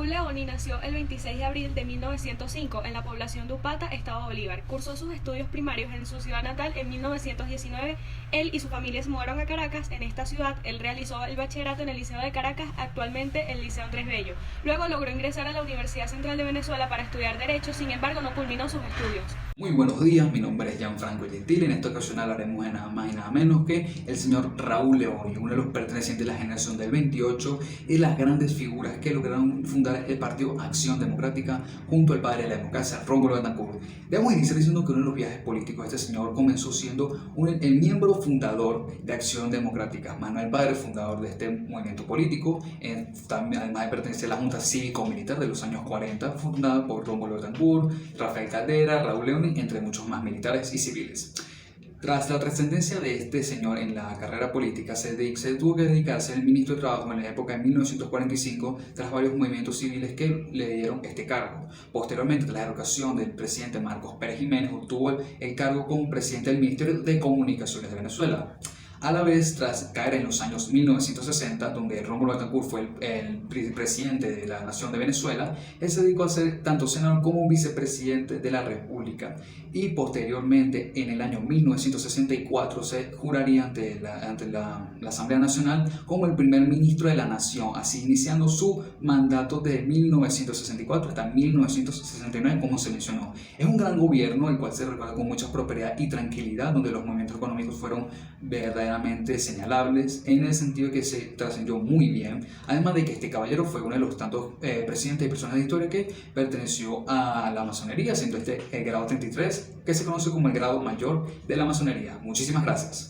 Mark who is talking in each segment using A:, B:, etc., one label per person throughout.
A: Raúl Leoni nació el 26 de abril de 1905 en la población de Upata, Estado Bolívar. Cursó sus estudios primarios en su ciudad natal en 1919. Él y su familia se mudaron a Caracas. En esta ciudad, él realizó el bachillerato en el Liceo de Caracas, actualmente el Liceo Andrés Bello. Luego logró ingresar a la Universidad Central de Venezuela para estudiar Derecho, sin embargo no culminó sus estudios.
B: Muy buenos días, mi nombre es Gianfranco Gentile. En esta ocasión hablaremos de nada más y nada menos que el señor Raúl Leoni, uno de los pertenecientes de la generación del 28 y las grandes figuras que lograron fundar el Partido Acción Democrática junto al padre de la democracia, Rómulo Betancourt. Debemos iniciar diciendo que uno de los viajes políticos de este señor comenzó siendo el miembro fundador de Acción Democrática, Manuel Padre, fundador de este movimiento político, también, además de pertenecer a la Junta Cívico-Militar de los años 40, fundada por Rómulo Betancourt, Rafael Caldera, Raúl Leoni, entre muchos más militares y civiles. Tras la trascendencia de este señor en la carrera política, se tuvo que dedicarse al ministro de Trabajo en la época de 1945 tras varios movimientos civiles que le dieron este cargo. Posteriormente, tras la erogación del presidente Marcos Pérez Jiménez, obtuvo el cargo como presidente del Ministerio de Comunicaciones de Venezuela. A la vez, tras caer en los años 1960, donde Rómulo Betancourt fue el presidente de la Nación de Venezuela, él se dedicó a ser tanto senador como vicepresidente de la República. Y posteriormente, en el año 1964, se juraría ante la Asamblea Nacional como el primer ministro de la Nación, así iniciando su mandato de 1964 hasta 1969, como se mencionó. Es un gran gobierno, el cual se recuerda con mucha prosperidad y tranquilidad, donde los movimientos económicos fueron verdaderamente señalables, en el sentido que se trascendió muy bien, además de que este caballero fue uno de los tantos presidentes y personas de historia que perteneció a la masonería, siendo este el grado 33, que se conoce como el grado mayor de la masonería. Muchísimas gracias.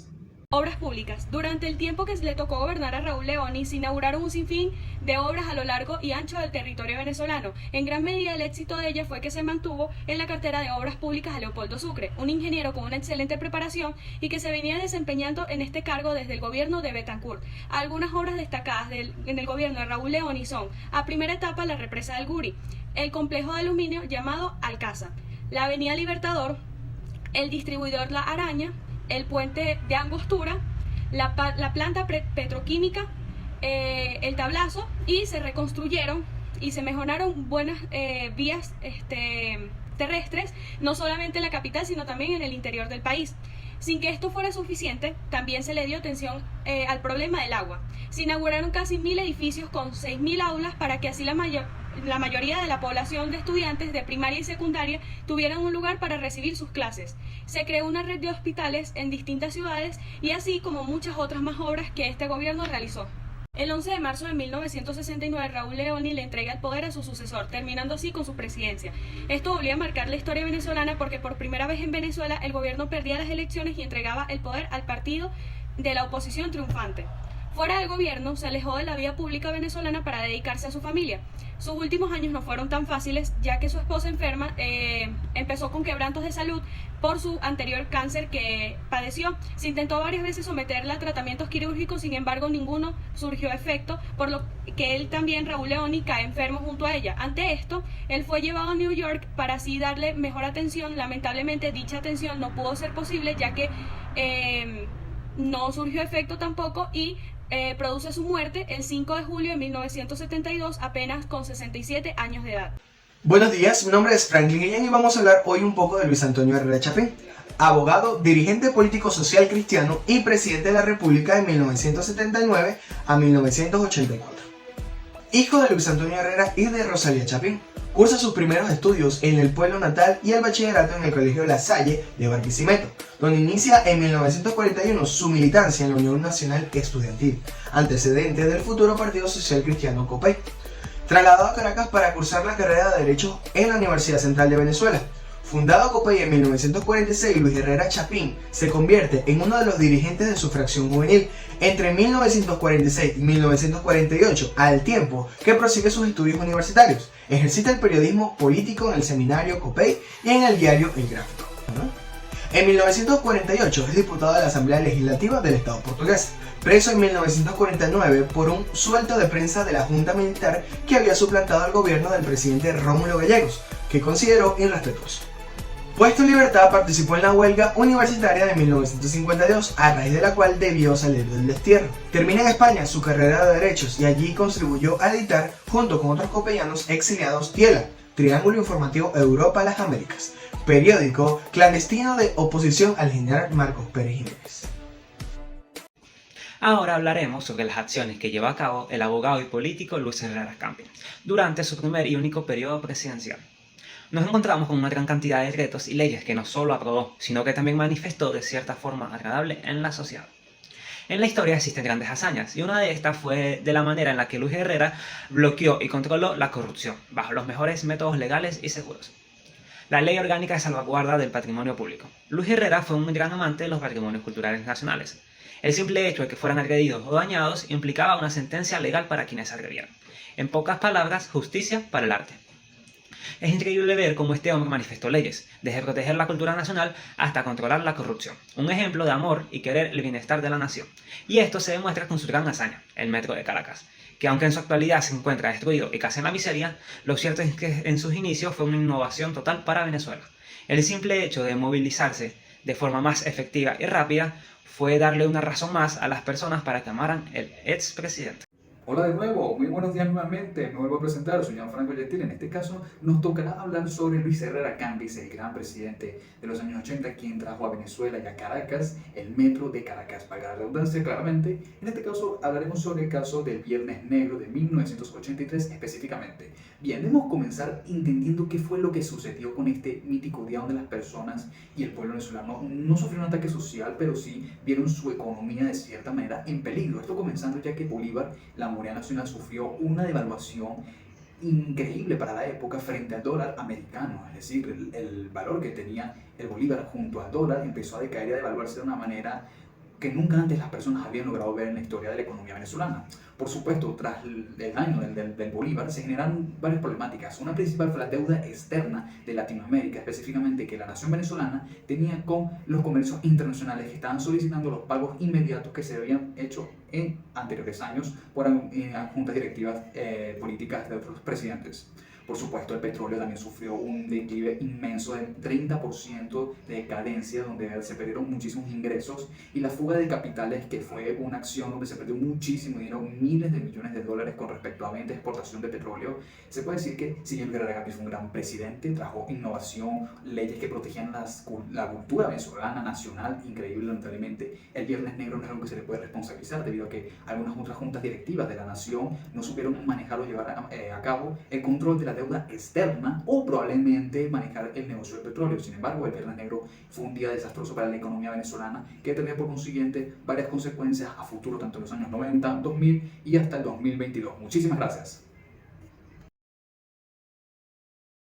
A: Obras públicas. Durante el tiempo que le tocó gobernar a Raúl Leoni, se inauguraron un sinfín de obras a lo largo y ancho del territorio venezolano. En gran medida, el éxito de ellas fue que se mantuvo en la cartera de obras públicas a Leopoldo Sucre, un ingeniero con una excelente preparación y que se venía desempeñando en este cargo desde el gobierno de Betancourt. Algunas obras destacadas en el gobierno de Raúl Leoni son: a primera etapa, la represa del Guri, el complejo de aluminio llamado Alcázar, la avenida Libertador, el distribuidor La Araña, el puente de Angostura, la planta petroquímica, el Tablazo, y se reconstruyeron y se mejoraron buenas vías terrestres, no solamente en la capital, sino también en el interior del país. Sin que esto fuera suficiente, también se le dio atención al problema del agua. Se inauguraron casi 1000 edificios con 6000 aulas para que así la mayoría de la población de estudiantes de primaria y secundaria tuvieran un lugar para recibir sus clases. Se creó una red de hospitales en distintas ciudades y así como muchas otras más obras que este gobierno realizó. El 11 de marzo de 1969, Raúl Leoni le entrega el poder a su sucesor, terminando así con su presidencia. Esto volvía a marcar la historia venezolana porque por primera vez en Venezuela el gobierno perdía las elecciones y entregaba el poder al partido de la oposición triunfante. Fuera del gobierno, se alejó de la vida pública venezolana para dedicarse a su familia. Sus últimos años no fueron tan fáciles, ya que su esposa enferma empezó con quebrantos de salud por su anterior cáncer que padeció. Se intentó varias veces someterla a tratamientos quirúrgicos, sin embargo ninguno surgió efecto, por lo que él también, Raúl Leoni, cae enfermo junto a ella. Ante esto, él fue llevado a New York para así darle mejor atención. Lamentablemente dicha atención no pudo ser posible, ya que no surgió efecto tampoco y produce su muerte el 5 de julio de 1972, apenas con 67 años de edad.
C: Buenos días, mi nombre es Franklin Guillén y vamos a hablar hoy un poco de Luis Antonio Herrera Chapín, abogado, dirigente político social cristiano y presidente de la República de 1979 a 1984. Hijo de Luis Antonio Herrera y de Rosalía Chapín, cursa sus primeros estudios en el pueblo natal y el bachillerato en el Colegio La Salle de Barquisimeto, donde inicia en 1941 su militancia en la Unión Nacional Estudiantil, antecedente del futuro Partido Social Cristiano COPEI. Trasladado a Caracas para cursar la carrera de Derecho en la Universidad Central de Venezuela. Fundado COPEI en 1946, Luis Herrera Chapín se convierte en uno de los dirigentes de su fracción juvenil entre 1946 y 1948, al tiempo que prosigue sus estudios universitarios. Ejercita el periodismo político en el seminario COPEI y en el diario El Gráfico. En 1948 es diputado de la Asamblea Legislativa del Estado portugués, preso en 1949 por un suelto de prensa de la Junta Militar que había suplantado al gobierno del presidente Rómulo Gallegos, que consideró irrespetuoso. Puesto en libertad, participó en la huelga universitaria de 1952, a raíz de la cual debió salir del destierro. Termina en España su carrera de Derechos y allí contribuyó a editar, junto con otros copellanos exiliados, Tiela, Triángulo Informativo Europa-Las Américas, periódico clandestino de oposición al general Marcos Pérez Jiménez.
D: Ahora hablaremos sobre las acciones que llevó a cabo el abogado y político Luis Herrera Campins durante su primer y único periodo presidencial. Nos encontramos con una gran cantidad de decretos y leyes que no solo aprobó, sino que también manifestó de cierta forma agradable en la sociedad. En la historia existen grandes hazañas, y una de estas fue de la manera en la que Luis Herrera bloqueó y controló la corrupción, bajo los mejores métodos legales y seguros. La Ley Orgánica de Salvaguarda del Patrimonio Público. Luis Herrera fue un gran amante de los patrimonios culturales nacionales. El simple hecho de que fueran agredidos o dañados implicaba una sentencia legal para quienes agredieran. En pocas palabras, justicia para el arte. Es increíble ver cómo este hombre manifestó leyes, desde proteger la cultura nacional hasta controlar la corrupción. Un ejemplo de amor y querer el bienestar de la nación. Y esto se demuestra con su gran hazaña, el Metro de Caracas, que aunque en su actualidad se encuentra destruido y casi en la miseria, lo cierto es que en sus inicios fue una innovación total para Venezuela. El simple hecho de movilizarse de forma más efectiva y rápida fue darle una razón más a las personas para que amaran al expresidente.
B: Hola de nuevo, muy buenos días nuevamente. Me vuelvo a presentar, soy Gianfranco Gentili. En este caso nos tocará hablar sobre Luis Herrera Campins, el gran presidente de los años 80, quien trajo a Venezuela y a Caracas el Metro de Caracas, para la redundancia claramente. En este caso hablaremos sobre el caso del Viernes Negro de 1983 específicamente. Bien, debemos comenzar entendiendo qué fue lo que sucedió con este mítico día donde las personas y el pueblo venezolano no sufrieron un ataque social, pero sí vieron su economía de cierta manera en peligro. Esto comenzando ya que Bolívar, la moneda nacional, sufrió una devaluación increíble para la época frente al dólar americano, es decir, el valor que tenía el bolívar junto al dólar empezó a decaer y a devaluarse de una manera que nunca antes las personas habían logrado ver en la historia de la economía venezolana. Por supuesto, tras el daño del bolívar se generaron varias problemáticas. Una principal fue la deuda externa de Latinoamérica, específicamente que la nación venezolana tenía con los comercios internacionales que estaban solicitando los pagos inmediatos que se habían hecho en anteriores años por juntas directivas políticas de otros presidentes. Por supuesto, el petróleo también sufrió un declive inmenso del 30% de decadencia, donde se perdieron muchísimos ingresos, y la fuga de capitales, que fue una acción donde se perdió muchísimo dinero, miles de millones de dólares con respecto a venta y exportación de petróleo. Se puede decir que si Luis Herrera Campins fue un gran presidente, trajo innovación, leyes que protegían la cultura venezolana, nacional, increíble. Lamentablemente, el Viernes Negro no es algo que se le puede responsabilizar, debido a que algunas otras juntas directivas de la nación no supieron manejar o llevar a cabo el control de la deuda externa o probablemente manejar el negocio del petróleo. Sin embargo, el Viernes Negro fue un día desastroso para la economía venezolana, que tendría por consiguiente varias consecuencias a futuro, tanto en los años 90, 2000 y hasta el 2022. Muchísimas gracias.